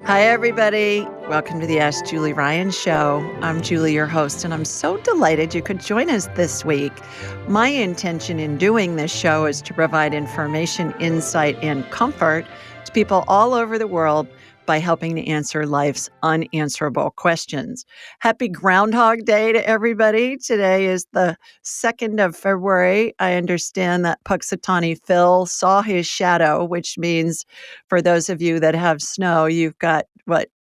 Hi, everybody. Welcome to the Ask Julie Ryan Show. I'm Julie, your host, and I'm so delighted you could join us this week. My intention in doing this show is to provide information, insight, and comfort to people all over the world by helping to answer life's unanswerable questions. Happy Groundhog Day to everybody. Today is the 2nd of February. I understand that Puxatawny Phil saw his shadow, which means for those of you that have snow, you've got,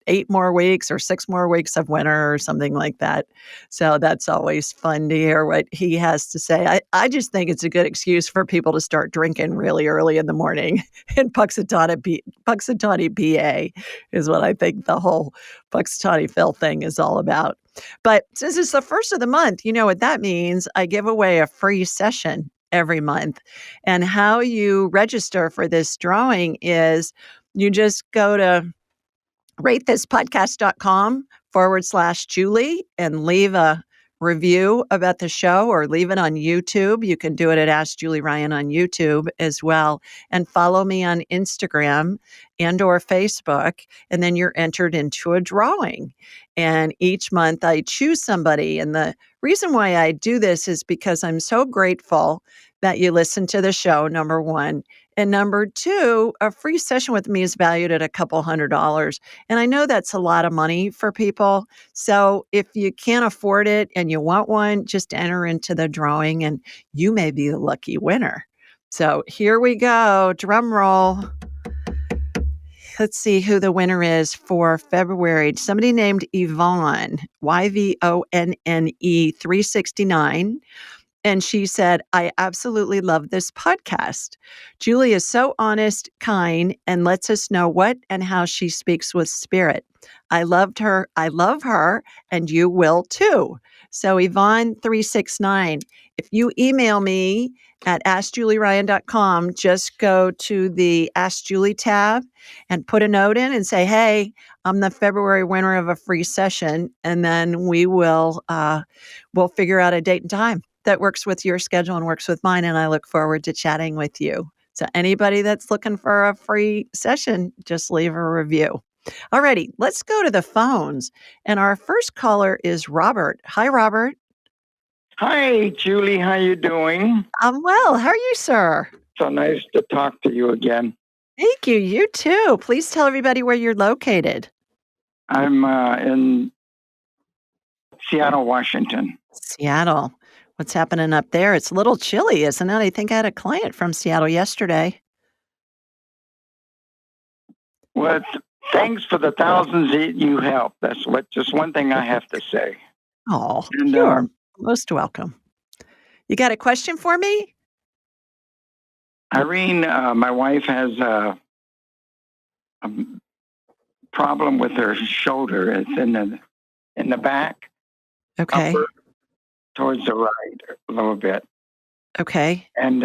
8 more weeks or 6 more weeks of winter or something like that. So that's always fun to hear what he has to say. I just think it's a good excuse for people to start drinking really early in the morning in Puxatawny, PA is what I think the whole Puxatawny Phil thing is all about. But since it's the first of the month, you know what that means. I give away a free session every month. And how you register for this drawing is you just go to ratethispodcast.com/Julie and leave a review about the show or leave it on YouTube. You can do it at Ask Julie Ryan on YouTube as well. And follow me on Instagram and or Facebook. And then you're entered into a drawing. And each month I choose somebody. And the reason why I do this is because I'm so grateful that you listen to the show, number one. And number two, a free session with me is valued at a couple $100. And I know that's a lot of money for people. So if you can't afford it and you want one, just enter into the drawing and you may be the lucky winner. So here we go. Drum roll. Let's see who the winner is for February. Somebody named Yvonne, Yvonne 369. And she said, I absolutely love this podcast. Julie is so honest, kind, and lets us know what and how she speaks with spirit. I love her, and you will too. So Yvonne 369, if you email me at askjulieryan.com, just go to the Ask Julie tab and put a note in and say, hey, I'm the February winner of a free session. And then we'll figure out a date and time that works with your schedule and works with mine. And I look forward to chatting with you. So anybody that's looking for a free session, just leave a review. Alrighty, let's go to the phones. And our first caller is Robert. Hi, Robert. Hi, Julie. How you doing? I'm well. How are you, sir? So nice to talk to you again. Thank you. You too. Please tell everybody where you're located. I'm in Seattle, Washington. Seattle. What's happening up there? It's a little chilly, isn't it? I think I had a client from Seattle yesterday. Well, thanks for the thousands that you help. That's just one thing I have to say. Oh, you're most welcome. You got a question for me? Irene, my wife has a problem with her shoulder. It's in the back. Okay. Upper, towards the right a little bit. Okay. And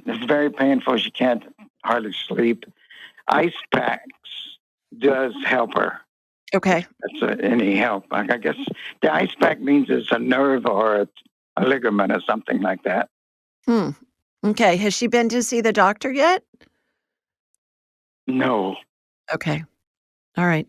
it's very painful. She can't hardly sleep. Ice packs does help her. Okay. That's any help. I guess the ice pack means it's a nerve or a ligament or something like that. Okay. Has she been to see the doctor yet? No. Okay. All right.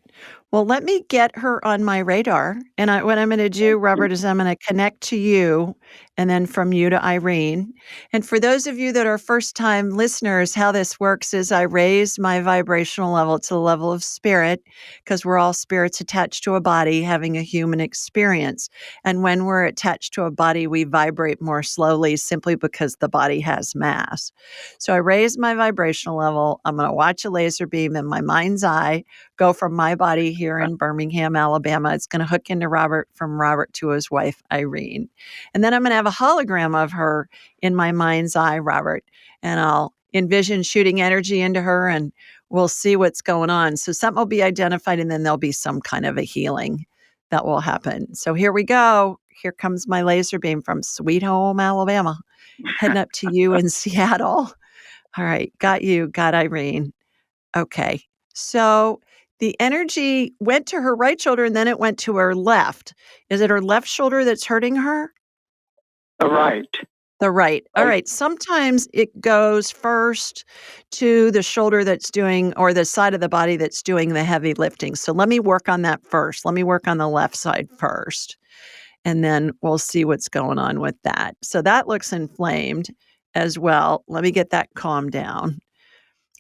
Well, let me get her on my radar. And what I'm going to do, Robert, is I'm going to connect to you and then from you to Irene. And for those of you that are first-time listeners, how this works is I raise my vibrational level to the level of spirit because we're all spirits attached to a body having a human experience. And when we're attached to a body, we vibrate more slowly simply because the body has mass. So I raise my vibrational level. I'm going to watch a laser beam in my mind's eye go from my body here in Birmingham, Alabama. It's going to hook into Robert, from Robert to his wife, Irene. And then I'm going to have a hologram of her in my mind's eye, Robert. And I'll envision shooting energy into her and we'll see what's going on. So something will be identified and then there'll be some kind of a healing that will happen. So here we go. Here comes my laser beam from Sweet Home, Alabama, heading up to you in Seattle. All right. Got you. Got Irene. Okay. So the energy went to her right shoulder and then it went to her left. Is it her left shoulder that's hurting her? Right. The right. Right. Alright, sometimes it goes first to the shoulder that's doing or the side of the body that's doing the heavy lifting, so let me work on that first. Let me work on the left side first, and then we'll see what's going on with that. So that looks inflamed as well. Let me get that calmed down.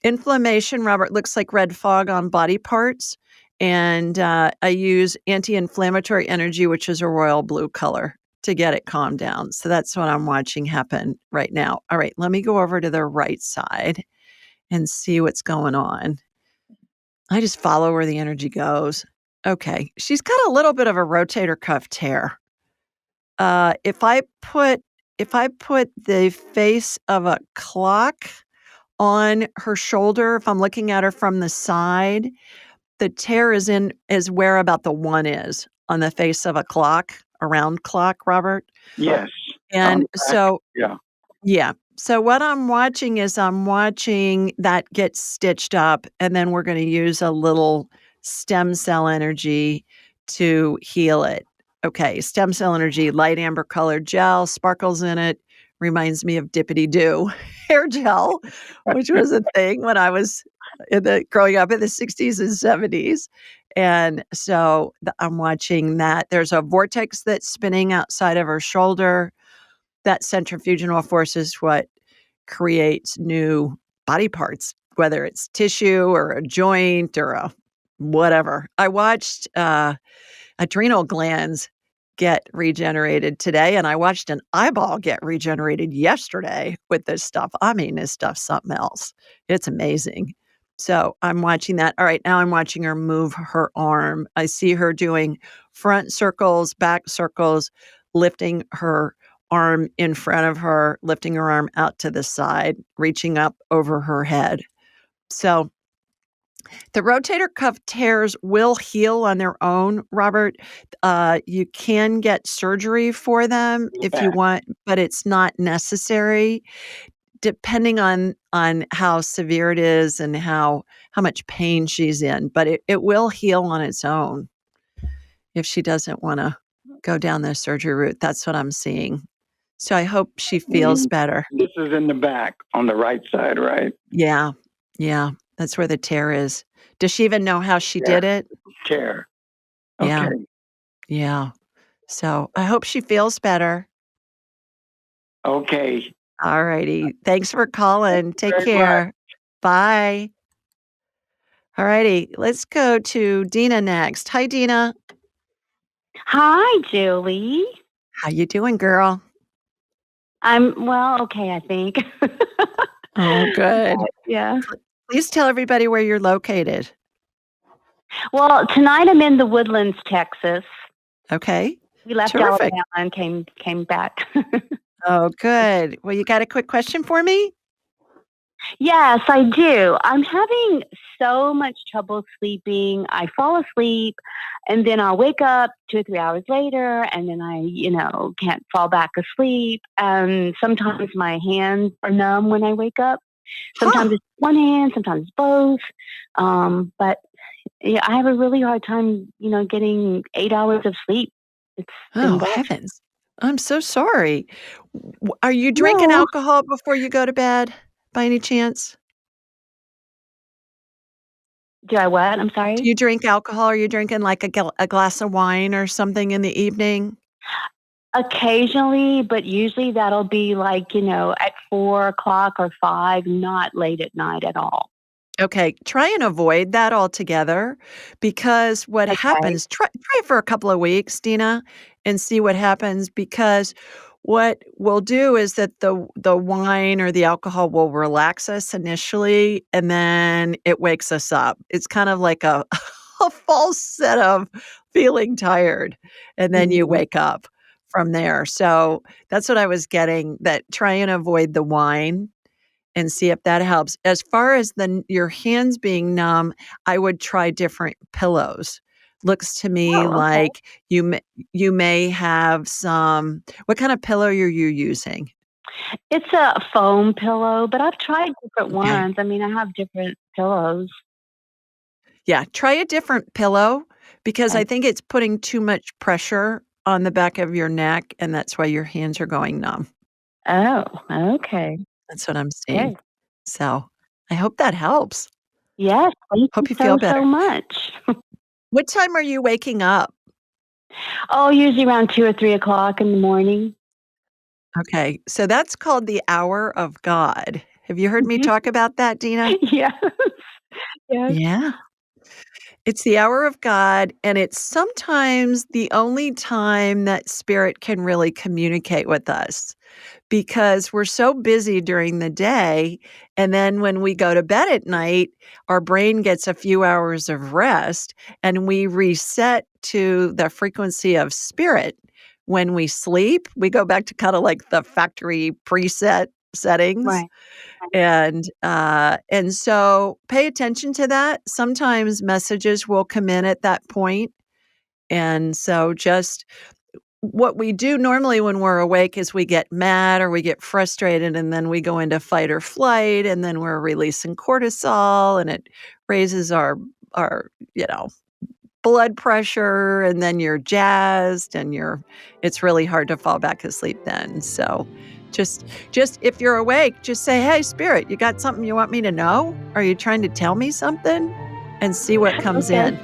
Inflammation, Robert, looks like red fog on body parts, and, I use anti-inflammatory energy, which is a royal blue color, to get it calmed down. So that's what I'm watching happen right now. Alright, let me go over to the right side and see what's going on. I just follow where the energy goes. Okay, she's got a little bit of a rotator cuff tear. Uh, if I put if I put the face of a clock on her shoulder, if I'm looking at her from the side, the tear is where about the 1 is on the face of a clock, a round clock, Robert. Yes. On And the back. so Yeah. yeah. So what I'm watching is I'm watching that get stitched up, and then we're gonna use a little stem cell energy to heal it. Okay, stem cell energy, light amber colored gel, sparkles in it, reminds me of Dippity Doo hair gel, which was a thing when I was growing up in the '60s and '70s. And so I'm watching that. There's a vortex that's spinning outside of her shoulder. That centrifugal force is what creates new body parts, whether it's tissue or a joint or a whatever. I watched, adrenal glands get regenerated today, and I watched an eyeball get regenerated yesterday with this stuff. I mean, this stuff's something else. It's amazing. So, I'm watching that. Alright, now I'm watching her move her arm. I see her doing front circles, back circles, lifting her arm in front of her, lifting her arm out to the side, reaching up over her head. So, the rotator cuff tears will heal on their own, Robert. You can get surgery for them In the if you back. want, but it's not necessary depending on how severe it is and how much pain she's in, but it will heal on its own if she doesn't wanna go down the surgery route. That's what I'm seeing. So I hope she feels Mm, better. this is in the back on the right side, right? Yeah. Yeah. That's where the tear is. Does she even know how she Yeah. did it? Chair. Yeah. Okay. Yeah. So, I hope she feels better. Okay. Alrighty. Thanks for Thank calling. you Take very much. care. Bye. Alrighty. Let's go to Dina next. Hi, Dina. Hi, Julie. How you doing, girl? I'm well, okay, I think. Oh, good. Yeah. Pl Please tell everybody where you're located. Well, tonight I'm in the Woodlands, Texas. Okay. We left Terrific. Alabama and came back. Oh, good. Well, you got a quick question for me? Yes, I do. I'm having so much trouble sleeping. I fall asleep and then I'll wake up 2 or 3 hours later and then I can't fall back asleep. And sometimes my hands are numb when I wake up. Sometimes Huh. it's one hand, sometimes it's both. But yeah, I have a really hard time getting 8 hours of sleep. It's been Oh, rough. heavens. I'm so sorry. Are you drinking No. alcohol before you go to bed by any chance? Do I what? I'm Do sorry? you drink alcohol? Are you drinking like a glass of wine or something in the evening? Occasionally, but usually that'll be like at 4 o'clock or 5, not late at night at all. Okay, try and avoid that altogether because what Okay. happens try it for a couple of weeks, Dina, and see what happens because what we'll do is that the wine or the alcohol will relax us initially, and then it wakes us up. It's kind of like a a false set of feeling tired, and then you Mhm. wake up from there. So, that's what I was getting, that try and avoid the wine and see if that helps. As far as your hands being numb, I would try different pillows. Looks to me Oh, okay. like you may have some what kind of pillow are you using? It's a foam pillow, but I've tried different Okay. ones. I mean, I have different pillows. Yeah, try a different pillow because I Okay. think it's putting too much pressure on the back of your neck, and that's why your hands are going numb. Oh, okay. That's what I'm seeing. Good. So, I hope that helps. Yes, thank you Hope you feel so, better. so much. What time are you waking up? Oh, usually around 2 or 3 o'clock in the morning. Okay, so that's called the hour of God. Have you heard me talk about that, Dina? Yes, yes. Yeah. It's the hour of God, and it's sometimes the only time that spirit can really communicate with us because we're so busy during the day. And then when we go to bed at night, our brain gets a few hours of rest and we reset to the frequency of spirit. When we sleep, we go back to kind of like the factory preset settings. Right. And so pay attention to that. Sometimes messages will come in at that point. And so just what we do normally when we're awake is we get mad or we get frustrated and then we go into fight or flight and then we're releasing cortisol and it raises our, blood pressure and then you're jazzed and it's really hard to fall back asleep then. So just if you're awake, just say, "Hey, spirit, you got something you want me to know? Are you trying to tell me something?" And see what comes Okay. in.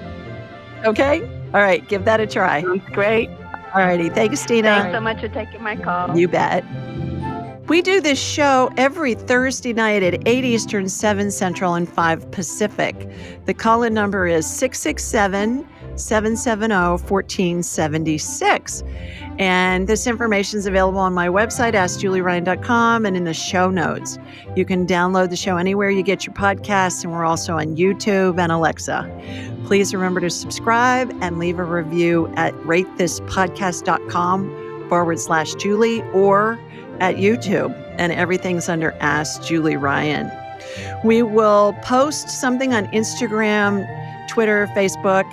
Okay? All right, give that a try. Sounds great. All righty. Thanks, Thanks Tina. so much for taking my call. You bet. We do this show every Thursday night at 8 Eastern, 7 Central, and 5 Pacific. The call-in number is 667-770-1476. And this information is available on my website, AskJulieRyan.com, and in the show notes. You can download the show anywhere you get your podcasts, and we're also on YouTube and Alexa. Please remember to subscribe and leave a review at ratethispodcast.com/Julie or at YouTube, and everything's under Ask Julie Ryan. We will post something on Instagram, Twitter, Facebook,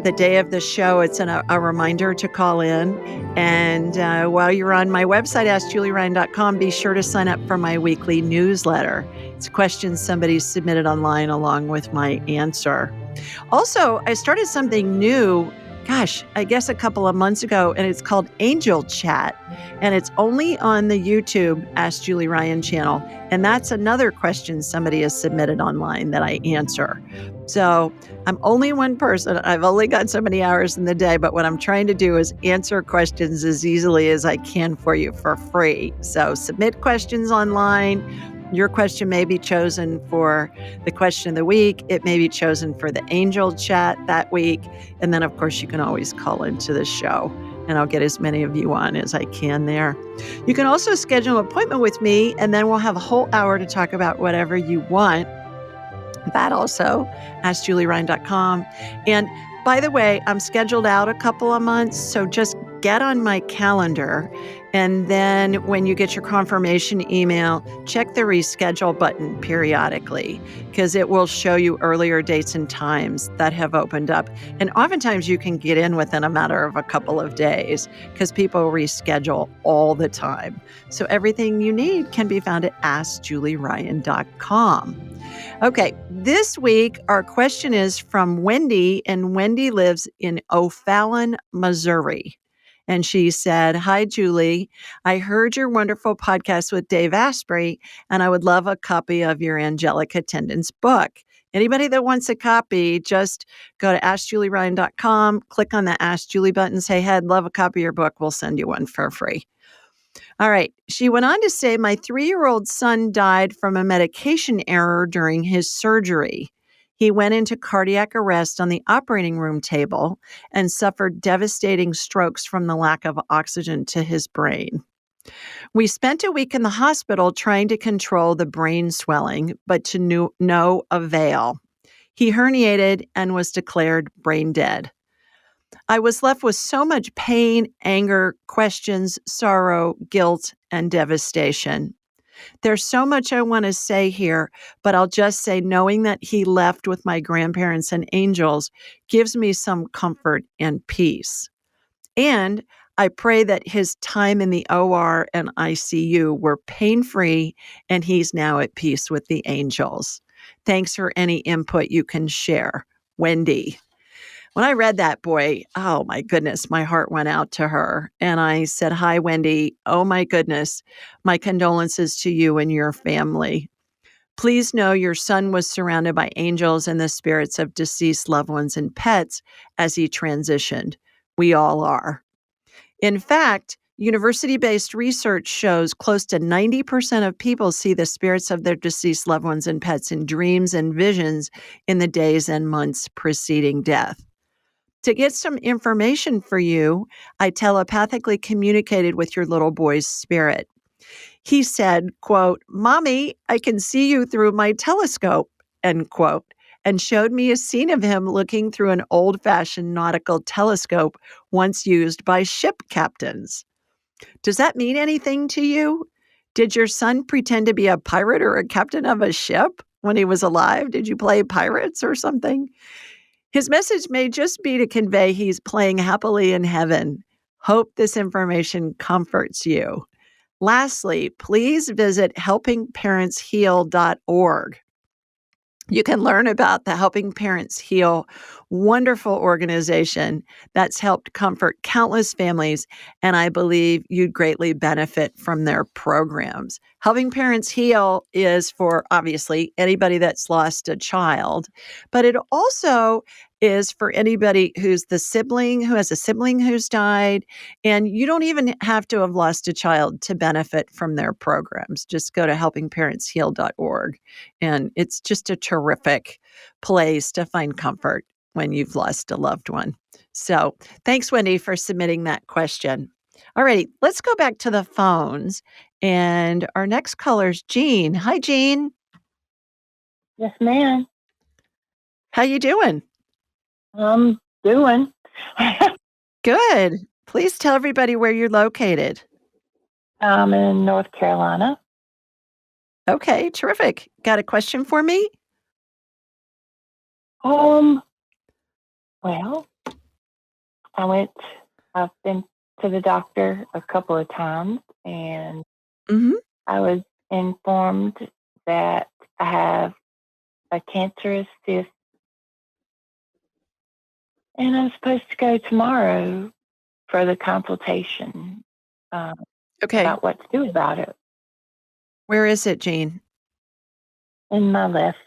the day of the show. It's a reminder to call in. And while you're on my website, AskJulieRyan.com, be sure to sign up for my weekly newsletter. It's questions somebody submitted online along with my answer. Also, I started something new, I guess a couple of months ago, and it's called Angel Chat. And it's only on the YouTube Ask Julie Ryan channel. And that's another question somebody has submitted online that I answer. So I'm only one person. I've only got so many hours in the day, but what I'm trying to do is answer questions as easily as I can for you for free. So submit questions online. Your question may be chosen for the question of the week. It may be chosen for the Angel Chat that week. And then, of course, you can always call into the show, and I'll get as many of you on as I can there. You can also schedule an appointment with me, and then we'll have a whole hour to talk about whatever you want. That also, AskJulieRyan.com. And by the way, I'm scheduled out a couple of months, so just get on my calendar. And then when you get your confirmation email, check the reschedule button periodically because it will show you earlier dates and times that have opened up. And oftentimes you can get in within a matter of a couple of days because people reschedule all the time. So everything you need can be found at AskJulieRyan.com. Okay, this week our question is from Wendy, and Wendy lives in O'Fallon, Missouri. And she said, "Hi, Julie. I heard your wonderful podcast with Dave Asprey, and I would love a copy of your angelic attendance book. Anybody that wants a copy, just go to AskJulieRyan.com, click on the Ask Julie button, say, hey, I'd love a copy of your book. We'll send you one for free." All right. She went on to say, my 3-year-old son died from a medication error during his surgery. He went into cardiac arrest on the operating room table and suffered devastating strokes from the lack of oxygen to his brain. We spent a week in the hospital trying to control the brain swelling, but to no avail. He herniated and was declared brain dead. I was left with so much pain, anger, questions, sorrow, guilt, and devastation. There's so much I want to say here, but I'll just say knowing that he left with my grandparents and angels gives me some comfort and peace. And I pray that his time in the OR and ICU were pain-free and he's now at peace with the angels. Thanks for any input you can share. Wendy. When I read that, boy, oh my goodness, my heart went out to her. And I said, "Hi, Wendy. Oh my goodness. My condolences to you and your family. Please know your son was surrounded by angels and the spirits of deceased loved ones and pets as he transitioned. We all are." In fact, university-based research shows close to 90% of people see the spirits of their deceased loved ones and pets in dreams and visions in the days and months preceding death. To get some information for you, I telepathically communicated with your little boy's spirit. He said, quote, "Mommy, I can see you through my telescope," end quote, and showed me a scene of him looking through an old-fashioned nautical telescope once used by ship captains. Does that mean anything to you? Did your son pretend to be a pirate or a captain of a ship when he was alive? Did you play pirates or something? His message may just be to convey he's playing happily in heaven. Hope this information comforts you. Lastly, please visit helpingparentsheal.org. You can learn about the Helping Parents Heal wonderful organization that's helped comfort countless families, and I believe you'd greatly benefit from their programs. Helping Parents Heal is for, obviously, anybody that's lost a child, but it also is for anybody who has a sibling who's died, and you don't even have to have lost a child to benefit from their programs. Just go to helpingparentsheal.org. And it's just a terrific place to find comfort when you've lost a loved one. So thanks, Wendy, for submitting that question. All righty, let's go back to the phones. And our next caller is Jean. Hi, Jean. Yes, ma'am. How you doing? I'm doing. Good. Please tell everybody where you're located. I'm in North Carolina. Okay, terrific. Got a question for me? Well, I've been to the doctor a couple of times, and Mm-hmm. I was informed that I have a cancerous cyst, and I'm supposed to go tomorrow for the consultation Okay. about what to do about it Where is it, Jean? in my left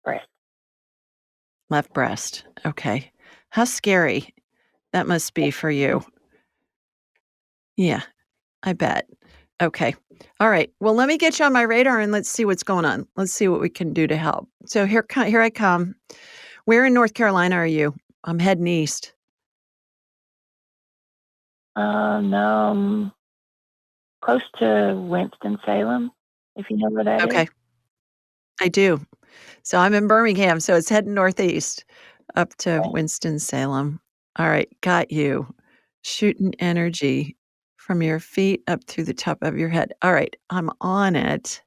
breast. Left breast. Okay. How scary that must be for you. Yeah, I bet. Okay. All right. Well, let me get you on my radar and let's see what's going on. Let's see what we can do to help. So here I come. Where in North Carolina are you? I'm heading east. No, close to Winston-Salem, if you know where that is. Okay. I do. So I'm in Birmingham, so it's heading northeast up to Okay. Winston-Salem. All right. Got you. Shooting energy from your feet up through the top of your head. All right. I'm on it.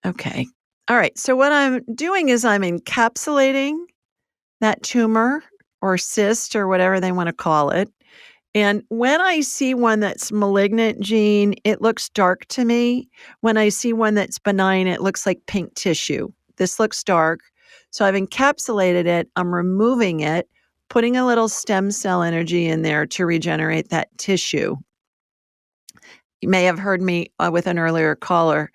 Okay. All right. So what I'm doing is I'm encapsulating that tumor or cyst or whatever they want to call it. And when I see one that's malignant, Jean, it looks dark to me. When I see one that's benign, it looks like pink tissue. This looks dark. So I've encapsulated it. I'm removing it, putting a little stem cell energy in there to regenerate that tissue. You may have heard me with an earlier caller.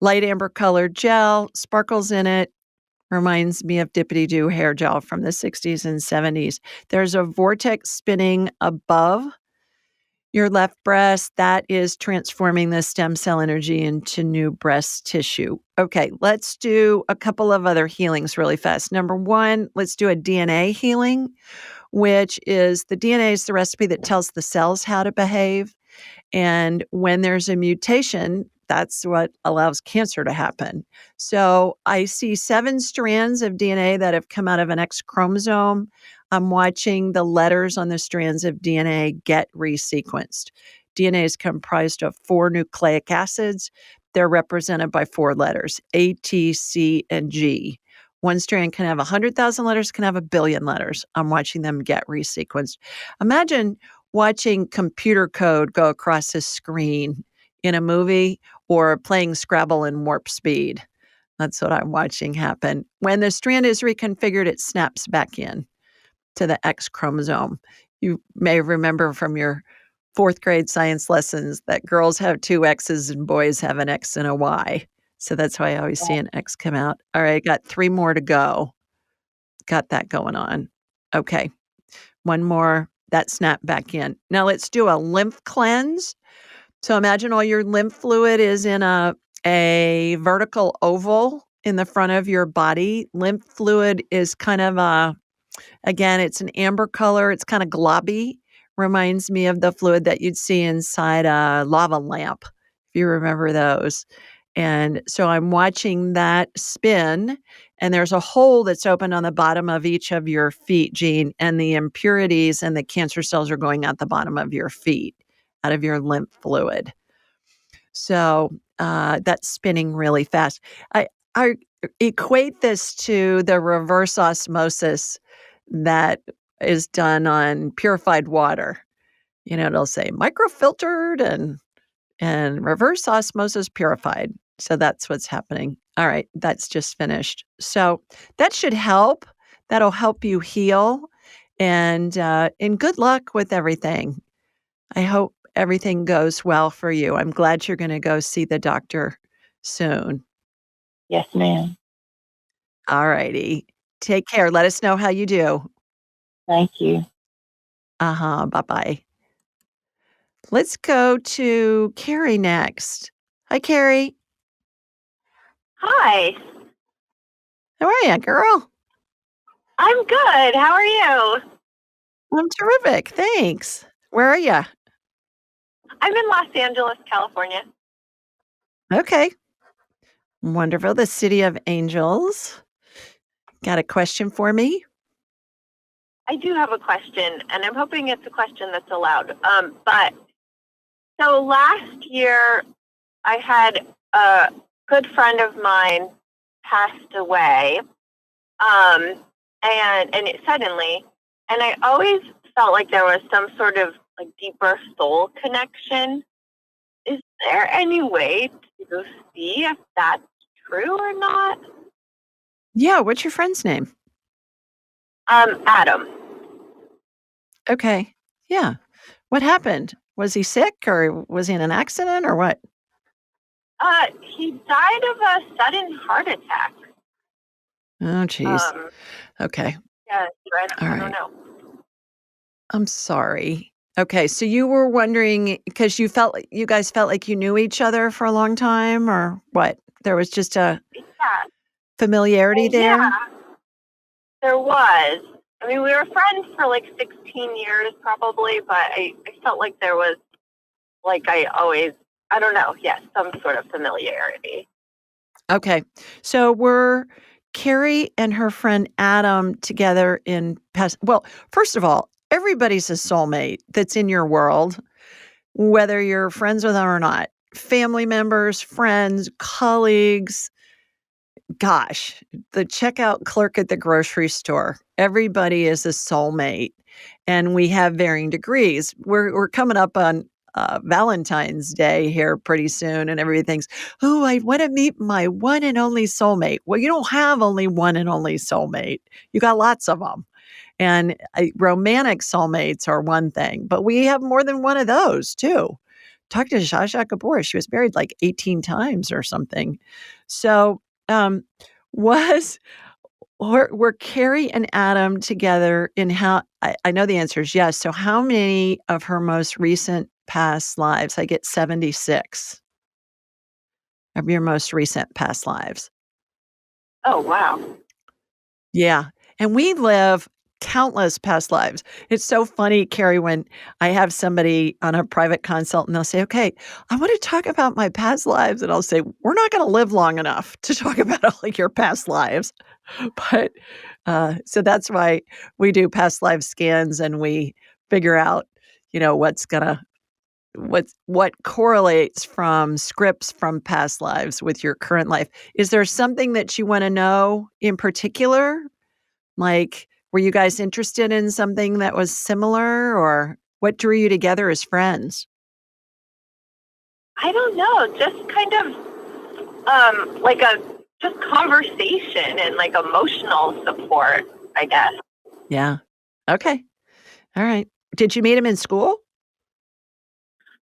Light amber colored gel, sparkles in it. Reminds me of Dippity Doo hair gel from the 60s and 70s. There's a vortex spinning above your left breast that is transforming the stem cell energy into new breast tissue. Okay, let's do a couple of other healings really fast. Number one, let's do a DNA healing, which is the DNA is the recipe that tells the cells how to behave. And when there's a mutation, that's what allows cancer to happen. So I see 7 strands of DNA that have come out of an X chromosome. I'm watching the letters on the strands of DNA get resequenced. DNA is comprised of 4 nucleic acids. They're represented by 4 letters, A, T, C, and G. One strand can have 100,000 letters, can have 1 billion letters. I'm watching them get resequenced. Imagine watching computer code go across a screen in a movie or playing Scrabble in warp speed. That's what I'm watching happen. When the strand is reconfigured, it snaps back in. to the X chromosome. You may remember from your 4th grade science lessons that girls have 2 X's and boys have an X and a Y. So that's why I always see an X come out. All right, got 3 more to go. Got that going on. Okay, 1 more. That snapped back in. Now let's do a lymph cleanse. So imagine all your lymph fluid is in a vertical oval in the front of your body. Lymph fluid is kind of again, it's an amber color. It's kind of globby. Reminds me of the fluid that you'd see inside a lava lamp, if you remember those. And so I'm watching that spin, and there's a hole that's open on the bottom of each of your feet, Jean, and the impurities and the cancer cells are going out the bottom of your feet, out of your lymph fluid. So that's spinning really fast. I equate this to the reverse osmosis that is done on purified water. You know, it'll say microfiltered and reverse osmosis purified. So that's what's happening. All right, that's just finished. So that should help. That'll help you heal. And good luck with everything. I hope everything goes well for you. I'm glad you're going to go see the doctor soon. Yes, ma'am. All righty. Take care. Let us know how you do. Thank you. Bye-bye. Let's go to Carrie next. Hi, Carrie. Hi, How are you, girl? I'm good. How are you? I'm terrific. Thanks. Where are you? I'm in Los Angeles, California. Okay. Wonderful. The city of angels. Got a question for me? I do have a question, and I'm hoping it's a question that's allowed. But so last year, I had a good friend of mine passed away, and it suddenly, and I always felt like there was some sort of like deeper soul connection. Is there any way to see if that's true or not? Yeah. What's your friend's name? Adam. Okay. Yeah. What happened? Was he sick or was he in an accident or what? He died of a sudden heart attack. Oh, geez. Um, Okay. yeah, All I don't right. know. I'm sorry. Okay. So you were wondering because you guys felt like you knew each other for a long time or what? There was just a Yeah, familiarity there? yeah, there was. I mean, we were friends for like 16 years probably, but I felt like there was, like I don't know, yes, some sort of familiarity. Okay. So were Carrie and her friend Adam together in past? Well, first of all, everybody's a soulmate that's in your world, whether you're friends with them or not. Family members, friends, colleagues. Gosh, the checkout clerk at the grocery store. Everybody is a soulmate, and we have varying degrees. We're coming up on Valentine's Day here pretty soon, and everything's, oh, I want to meet my one and only soulmate. Well, you don't have only one and only soulmate. You got lots of them. And romantic soulmates are one thing, but we have more than one of those too. Talk to Shasha Kapoor. She was married like 18 times or something. So, um, was were Carrie and Adam together in how I know the answer is yes. So how many of her most recent past lives? I get 76 of your most recent past lives. Oh, wow. Yeah. And we live countless past lives. It's so funny, Carrie, when I have somebody on a private consult and they'll say, okay, I want to talk about my past lives. And I'll say, we're not going to live long enough to talk about all your past lives. But so that's why we do past life scans and we figure out, what correlates from scripts from past lives with your current life. Is there something that you want to know in particular? Like, were you guys interested in something that was similar or what drew you together as friends? I don't know, just kind of like a just conversation and like emotional support, I guess. Yeah. Okay. All right. Did you meet him in school?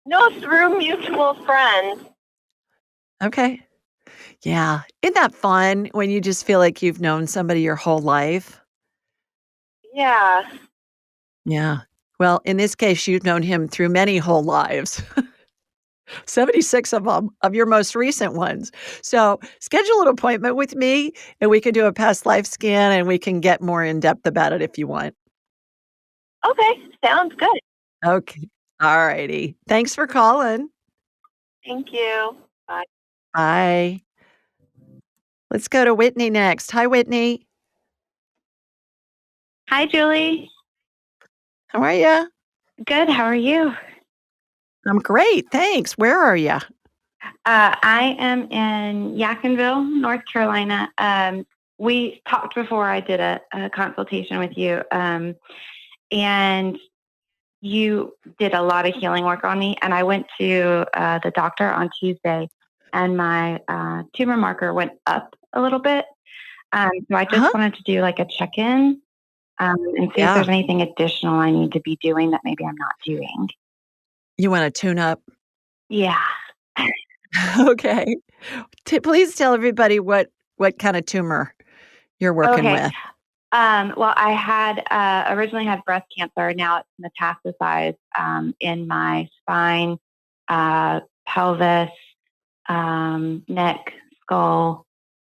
No, through mutual friends. Okay. Yeah. Isn't that fun when you just feel like you've known somebody your whole life? Yeah. Yeah. Well, in this case, you've known him through many whole lives, 76 of them, of your most recent ones. So schedule an appointment with me and we can do a past life scan and we can get more in depth about it if you want. Okay. Sounds good. Okay. All righty. Thanks for calling. Thank you. Bye. Bye. Let's go to Whitney next. Hi, Whitney. Hi, Julie. How are you? Good. How are you? I'm great. Thanks. Where are you? I am in Yakinville, North Carolina. We talked before I did a consultation with you, and you did a lot of healing work on me. And I went to the doctor on Tuesday, and my tumor marker went up a little bit. So I just Huh? wanted to do like a check in and see if Yeah. there's anything additional I need to be doing that maybe I'm not doing. You want to tune up? Yeah. Okay. Please tell everybody what kind of tumor you're working Okay. with. Well, I had originally had breast cancer. Now it's metastasized in my spine, pelvis, neck, skull,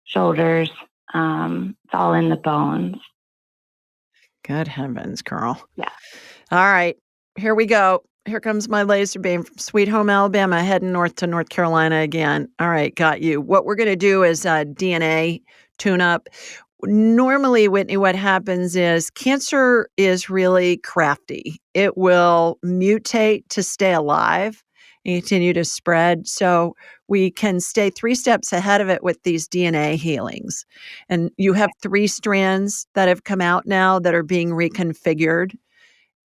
shoulders. It's all in the bones. Good heavens, girl. Yeah. All right. Here we go. Here comes my laser beam from Sweet Home, Alabama, heading north to North Carolina again. All right, got you. What we're going to do is DNA tune up. Normally, Whitney, what happens is cancer is really crafty. It will mutate to stay alive and continue to spread. So we can stay 3 steps ahead of it with these DNA healings. And you have 3 strands that have come out now that are being reconfigured.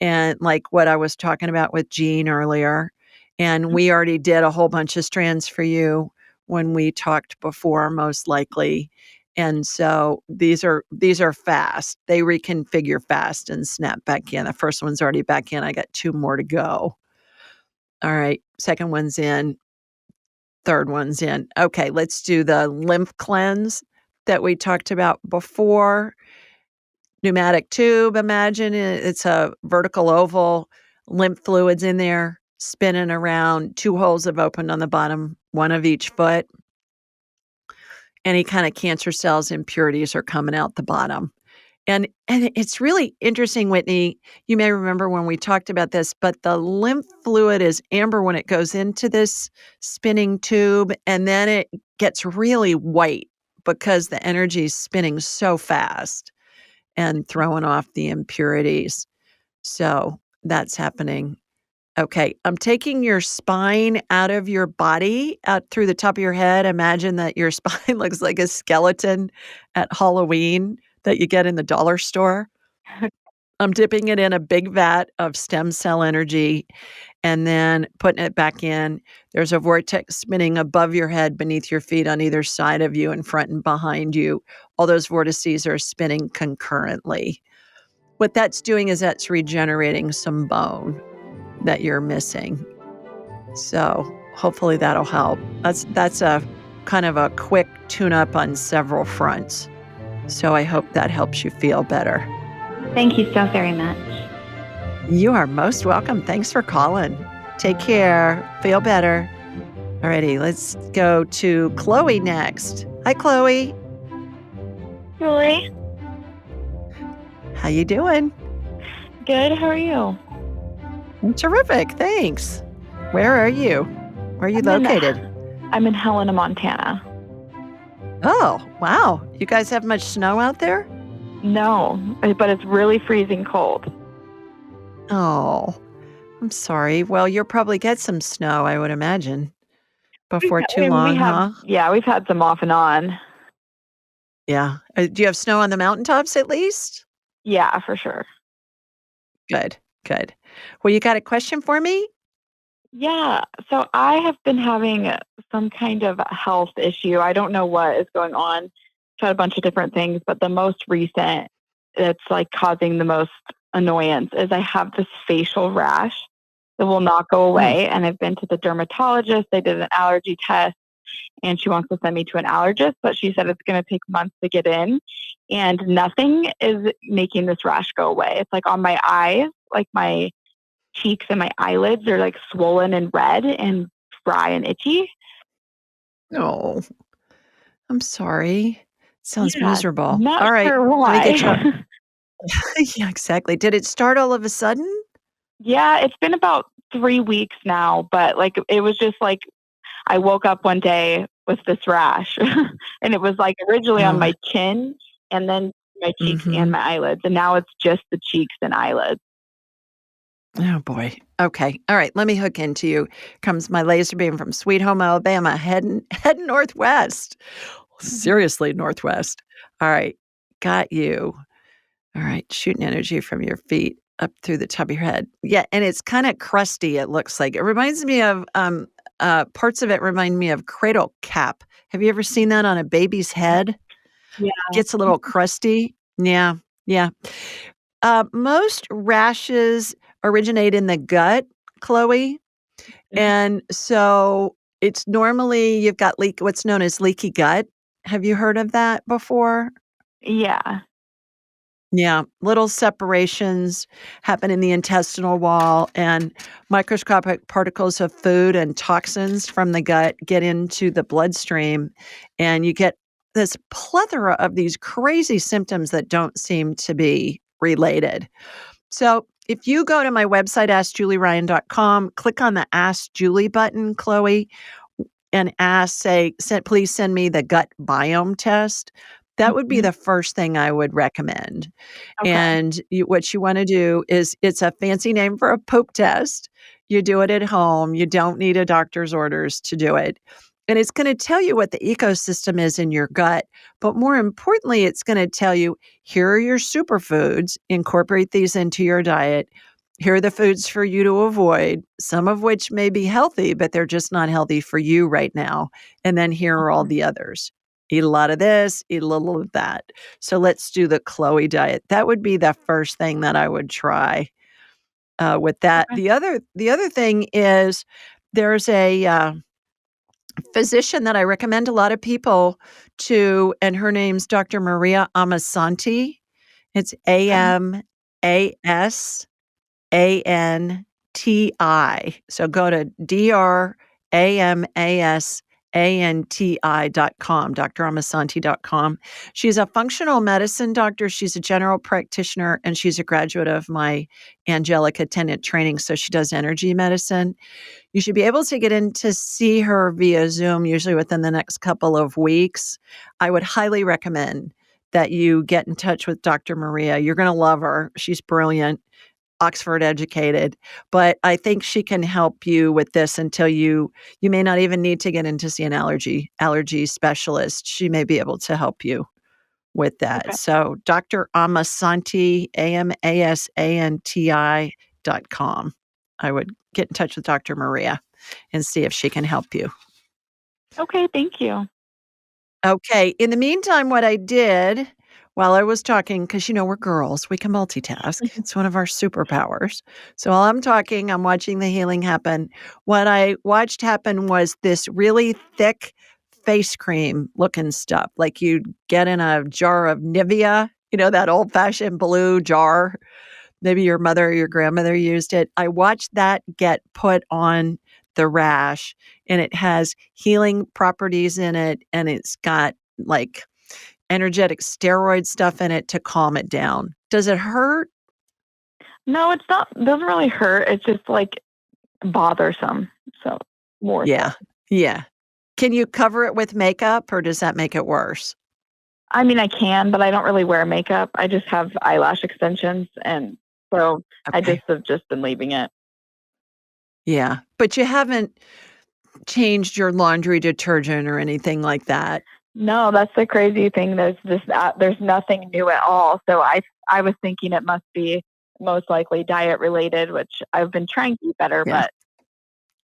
And like what I was talking about with Jean earlier. And we already did a whole bunch of strands for you when we talked before, most likely. And so these are fast. They reconfigure fast and snap back in. The first one's already back in. I got 2 more to go. All right. Second one's in. Third one's in. Okay, let's do the lymph cleanse that we talked about before. Pneumatic tube, imagine it's a vertical oval, lymph fluids in there, spinning around, 2 holes have opened on the bottom, 1 of each foot. Any kind of cancer cells, impurities are coming out the bottom. And it's really interesting, Whitney, you may remember when we talked about this, but the lymph fluid is amber when it goes into this spinning tube, and then it gets really white because the energy is spinning so fast and throwing off the impurities. So that's happening. Okay, I'm taking your spine out of your body, out through the top of your head. Imagine that your spine looks like a skeleton at Halloween that you get in the dollar store. I'm dipping it in a big vat of stem cell energy and then putting it back in. There's a vortex spinning above your head, beneath your feet, on either side of you, in front and behind you. All those vortices are spinning concurrently. What that's doing is that's regenerating some bone that you're missing. So hopefully that'll help. That's a kind of a quick tune-up on several fronts. So I hope that helps you feel better. Thank you so very much. You are most welcome. Thanks for calling. Take care. Feel better. Alrighty, let's go to Chloe next. Hi, Chloe. Julie, How you doing? good. How are you? I'm terrific. Thanks. Where are you? Where are you located? I'm in Helena, Montana. Oh, wow. You guys have much snow out there? No, but it's really freezing cold. Oh, I'm sorry. Well, you'll probably get some snow, I would imagine, before too long, huh? Yeah, we've had some off and on. Yeah. Do you have snow on the mountaintops at least? Yeah, for sure. Good, good. Well, you got a question for me? Yeah, so I have been having some kind of health issue. I don't know what is going on. Tried a bunch of different things, but the most recent, it's like causing the most annoyance is I have this facial rash that will not go away. And I've been to the dermatologist. They did an allergy test and she wants to send me to an allergist, but she said it's going to take months to get in and nothing is making this rash go away. It's like on my eyes, like my cheeks and my eyelids are like swollen and red and dry and itchy. Oh, I'm sorry. Sounds Yeah, miserable. not All right, sure let me get you. why. Yeah, exactly. Did it start all of a sudden? Yeah, it's been about 3 weeks now, but like it was just like I woke up one day with this rash and it was like originally on Oh, my chin and then my cheeks and mhm. my eyelids. And now it's just the cheeks and eyelids. Oh boy. Okay. All right. Let me hook into you. Comes my laser beam from Sweet Home, Alabama, heading northwest. Seriously, northwest. All right. Got you. All right. Shooting energy from your feet up through the top of your head. Yeah, and it's kind of crusty. It looks like it reminds me of parts of it remind me of cradle cap. Have you ever seen that on a baby's head? Yeah. Gets a little crusty. Yeah. Yeah. Most rashes originate in the gut, Chloe, Mhm. and so it's normally you've got what's known as leaky gut. Have you heard of that before? Yeah. Yeah, little separations happen in the intestinal wall, and microscopic particles of food and toxins from the gut get into the bloodstream, and you get this plethora of these crazy symptoms that don't seem to be related. So if you go to my website, askjulieryan.com, click on the Ask Julie button, Chloe, and please send me the gut biome test. That would be Mhm. the first thing I would recommend. Okay. And what you wanna do is it's a fancy name for a poop test. You do it at home. You don't need a doctor's orders to do it. And it's gonna tell you what the ecosystem is in your gut, but more importantly, it's gonna tell you, here are your superfoods, incorporate these into your diet. Here are the foods for you to avoid, some of which may be healthy, but they're just not healthy for you right now. And then here are all Okay. the others. Eat a lot of this, eat a little of that. So let's do the Chloe diet. That would be the first thing that I would try, with that. Okay. The other thing is there's a, physician that I recommend a lot of people to, and her name's Dr. Maria Amasanti. It's Okay. AMASANTI. So go to DRAMASANTI.com, dramasanti.com. She's a functional medicine doctor. She's a general practitioner, and she's a graduate of my angelic attendant training. So she does energy medicine. You should be able to get in to see her via Zoom, usually within the next couple of weeks. I would highly recommend that you get in touch with Dr. Maria. You're going to love her. She's brilliant. Oxford educated, but I think she can help you with this until you may not even need to get in to see an allergy specialist. She may be able to help you with that. Okay. So Dr. Amasanti, AMASANTI.com. I would get in touch with Dr. Maria and see if she can help you. Okay. Thank you. Okay. In the meantime, what I did while I was talking, because we're girls, we can multitask. It's one of our superpowers. So while I'm talking, I'm watching the healing happen. What I watched happen was this really thick face cream looking stuff, like you'd get in a jar of Nivea, that old fashioned blue jar. Maybe your mother or your grandmother used it. I watched that get put on the rash, and it has healing properties in it, and it's got like energetic steroid stuff in it to calm it down. Does it hurt? No, it's not. Doesn't really hurt. It's just like bothersome. So more so. Yeah. Yeah. Can you cover it with makeup, or does that make it worse? I mean, I can, but I don't really wear makeup. I just have eyelash extensions, and so I Okay. just have just been leaving it. Yeah. But you haven't changed your laundry detergent or anything like that. No, that's the crazy thing. There's nothing new at all. So I was thinking it must be most likely diet related, which I've been trying to eat better, Yeah. but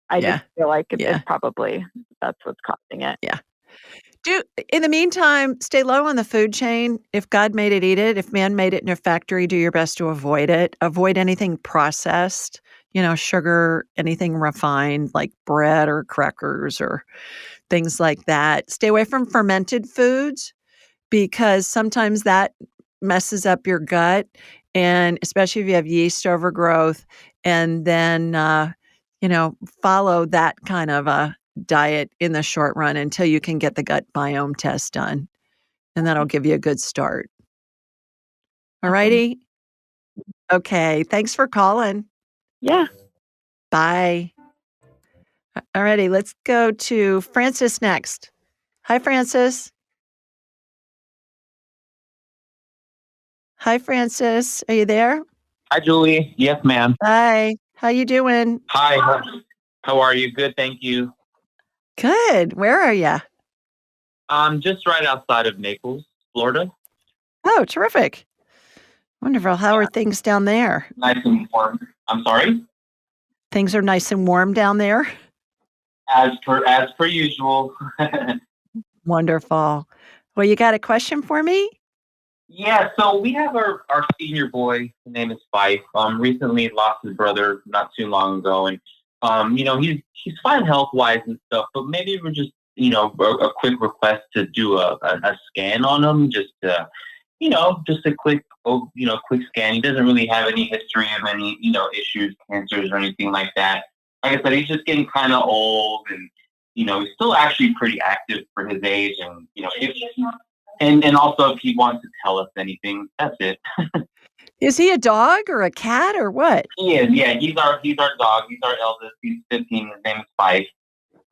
I just Yeah. feel like it's Yeah. probably that's what's causing it. Yeah. In the meantime, stay low on the food chain. If God made it, eat it. If man made it in a factory, do your best to avoid it. Avoid anything processed, sugar, anything refined like bread or crackers or things like that. Stay away from fermented foods because sometimes that messes up your gut, and especially if you have yeast overgrowth, and then, follow that kind of a diet in the short run until you can get the gut biome test done, and that'll give you a good start. Awesome. Alrighty? Okay, thanks for calling. Yeah. Bye. Alrighty, let's go to Francis next. Hi, Francis. Hi, Francis. Are you there? Hi, Julie. Yes, ma'am. Hi. How you doing? Hi. How are you? Good, thank you. Good. Where are you? Just right outside of Naples, Florida. Oh, terrific. Wonderful. How are things down there? Nice and warm. I'm sorry. Things are nice and warm down there? As per usual. Wonderful. Well, you got a question for me? Yeah. So we have our senior boy. His name is Fife. Recently lost his brother not too long ago, and he's fine health wise and stuff. But maybe we're just a quick request to do a scan on him, just to just a quick scan. He doesn't really have any history of any, issues, cancers or anything like that. Like I said, he's just getting kind of old and, he's still actually pretty active for his age. And, and also if he wants to tell us anything, that's it. Is he a dog or a cat or what? He is. Yeah. He's our dog. He's our eldest. He's 15. His name is Spike.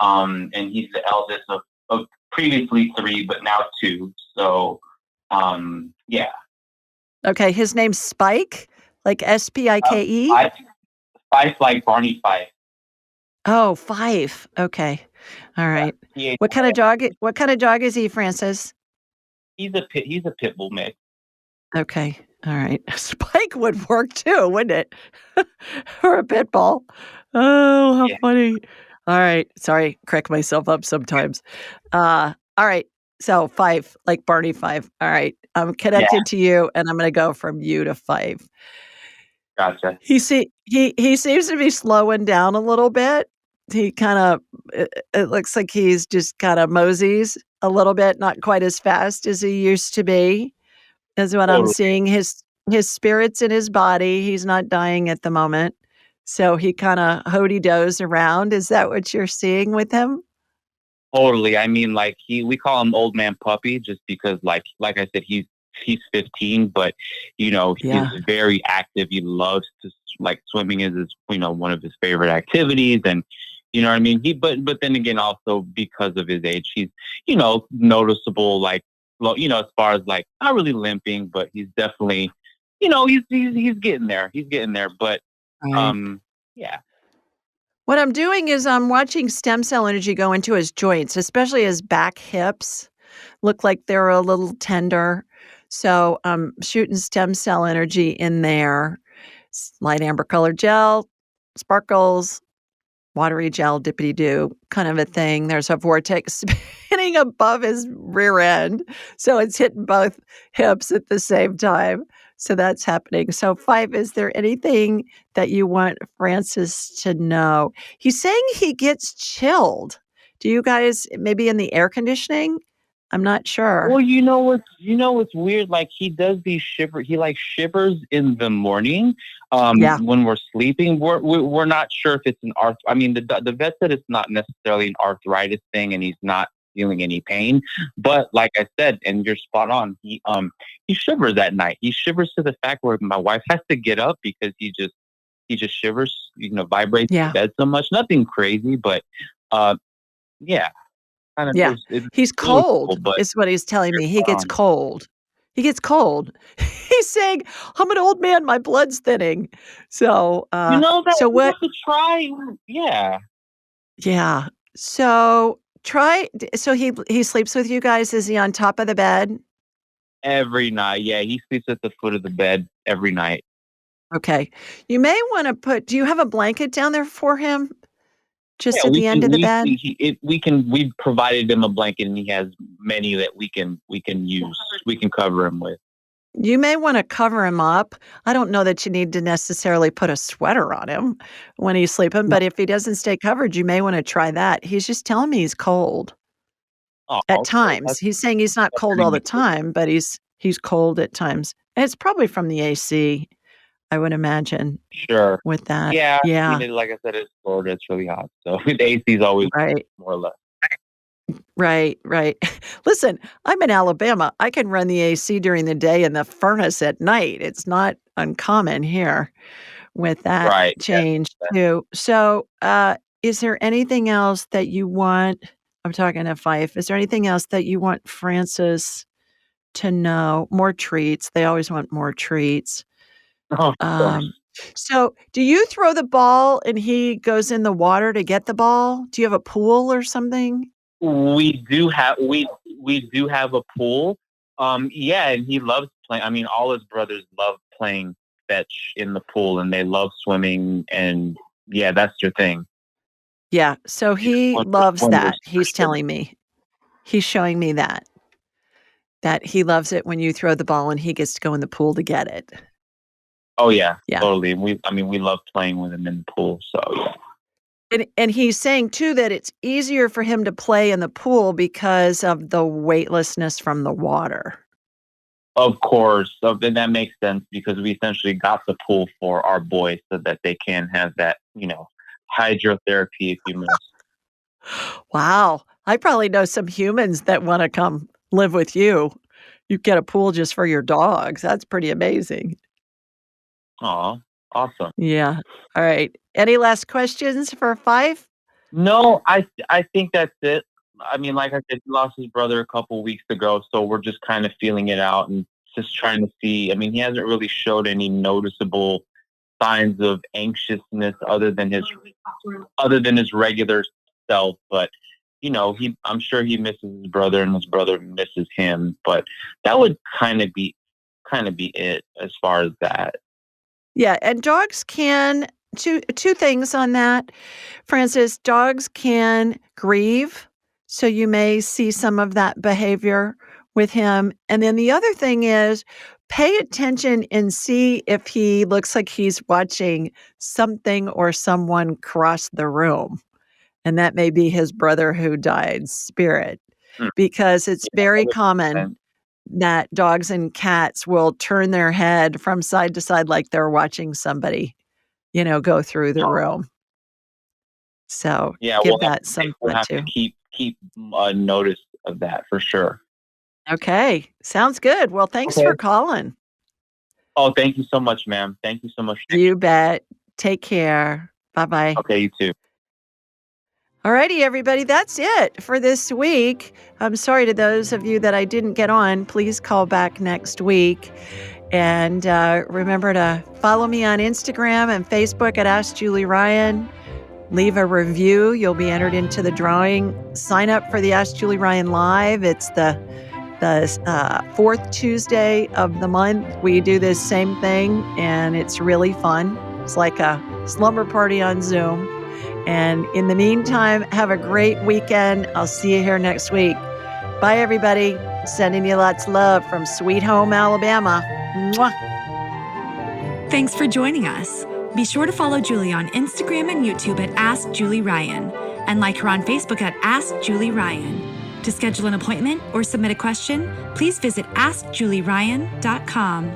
And he's the eldest of previously 3, but now 2. So, yeah. Okay, his name's Spike, like Spike? Fife like Barney Fife. Oh, Fife. Okay. All right. Yeah, What kind of dog is he, Francis? he's a pit bull mix. Okay. All right. Spike would work too, wouldn't it? Or a pit bull. Oh, how Yeah. funny. All right. Sorry, crack myself up sometimes. All right. So 5, like Barney 5. All right. I'm connected to you, and I'm gonna go from you to 5. Gotcha. He seems to be slowing down a little bit. He kinda it looks like he's just kinda moseys a little bit, not quite as fast as he used to be, is what I'm Totally. seeing. His spirit's in his body. He's not dying at the moment. So he kinda hoody-does around. Is that what you're seeing with him? Totally. I mean, like we call him Old Man Puppy just because, like I said, he's 15, but he's Yeah. very active. He loves to like swimming is his one of his favorite activities, and you know what I mean. But then again, also because of his age, he's noticeable, like as far as like not really limping, but he's definitely he's getting there. He's getting there, but Right. yeah. What I'm doing is I'm watching stem cell energy go into his joints, especially his back hips look like they're a little tender. So I'm shooting stem cell energy in there. Light amber colored gel, sparkles, watery gel, dippity doo kind of a thing. There's a vortex spinning above his rear end. So it's hitting both hips at the same time. So that's happening. So 5, is there anything that you want Francis to know? He's saying he gets chilled. Do you guys maybe in the air conditioning? I'm not sure. Well, what's weird? Like he does these shiver. He like shivers in the morning. Yeah. When we're sleeping, we're not sure if it's an I mean, the vet said it's not necessarily an arthritis thing, and he's not feeling any pain. But like I said, and you're spot on. He shivers at night. He shivers to the fact where my wife has to get up because he just shivers. Vibrates Yeah. the bed so much. Nothing crazy, but yeah. Kind of Yeah. it's He's noticeable, cold, but is what he's telling you're me. He spot gets on. cold. He gets cold. He's saying, "I'm an old man, my blood's thinning." So, That so you what have to try. Yeah, yeah. So so he sleeps with you guys? Is he on top of the bed? every night. Yeah, he sleeps at the foot of the bed every night. Okay. You may wanna do you have a blanket down there for him? just Yeah, at the end of the bed? we provided him a blanket, and he has many that we can use. We can cover him with. You may wanna cover him up. I don't know that you need to necessarily put a sweater on him when he's sleeping, but if he doesn't stay covered, you may wanna try that. He's just telling me he's cold Oh, at okay. times. He's saying he's not That's cold pretty all the good. time, but he's cold at times. And it's probably from the AC, I would imagine, Sure. with that. Yeah, I Yeah, mean, like I said, it's Florida. It's really hot, so the AC is always right. more or less. Right, right. Listen, I'm in Alabama. I can run the AC during the day and the furnace at night. It's not uncommon here with that Right. Yeah. change too. So, is there anything else that you want? I'm talking to Fife. Is there anything else that you want Francis to know? More treats. They always want more treats. Oh, of Um, course. so do you throw the ball and he goes in the water to get the ball? Do you have a pool or something? We do have a pool. Yeah, and he loves playing. I mean, all his brothers love playing fetch in the pool, and they love swimming. And yeah, that's your thing. Yeah, so he Swim- loves that, Swimmers for he's sure. telling me. He's showing me that he loves it when you throw the ball and he gets to go in the pool to get it. Oh yeah, Yeah, totally. We love playing with him in the pool. So yeah. and he's saying too that it's easier for him to play in the pool because of the weightlessness from the water. Of course, so then that makes sense because we essentially got the pool for our boys so that they can have that, hydrotherapy, if you will. Wow, I probably know some humans that wanna come live with you. You get a pool just for your dogs, that's pretty amazing. Aw, awesome. Yeah, alright. Any last questions for Fife? No, I think that's it. I mean, like I said, he lost his brother a couple weeks ago, so we're just kind of feeling it out and just trying to see. I mean, he hasn't really showed any noticeable signs of anxiousness other than his regular self, but I'm sure he misses his brother and his brother misses him, but that would kind of be it as far as that. Yeah, and dogs can two things on that, Francis, dogs can grieve, so you may see some of that behavior with him, and then the other thing is pay attention and see if he looks like he's watching something or someone cross the room, and that may be his brother who died's spirit, Hmm. because it's Yeah, that very would make common sense. that dogs and cats will turn their head from side to side like they're watching somebody, go through the room. So, Yeah, give that some we'll thought have to too. keep notice of that for sure. Okay, sounds good. Well, thanks for Okay. calling. Oh, thank you so much, ma'am. Thank you so much. You bet. Take care. Bye-bye. Okay, you too. Alrighty, everybody, that's it for this week. I'm sorry to those of you that I didn't get on. Please call back next week. And remember to follow me on Instagram and Facebook at Ask Julie Ryan. Leave a review. You'll be entered into the drawing. Sign up for the Ask Julie Ryan Live. It's the fourth Tuesday of the month. We do this same thing, and it's really fun. It's like a slumber party on Zoom. And in the meantime, have a great weekend. I'll see you here next week. Bye, everybody. Sending you lots of love from Sweet Home, Alabama. Mwah. Thanks for joining us. Be sure to follow Julie on Instagram and YouTube at Ask Julie Ryan and like her on Facebook at Ask Julie Ryan. To schedule an appointment or submit a question, please visit AskJulieRyan.com.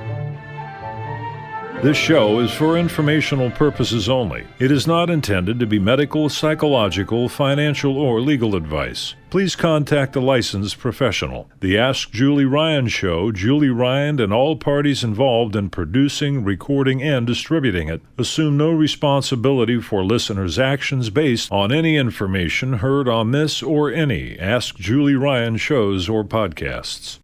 This show is for informational purposes only. It is not intended to be medical, psychological, financial, or legal advice. Please contact a licensed professional. The Ask Julie Ryan Show, Julie Ryan and all parties involved in producing, recording, and distributing it assume no responsibility for listeners' actions based on any information heard on this or any Ask Julie Ryan shows or podcasts.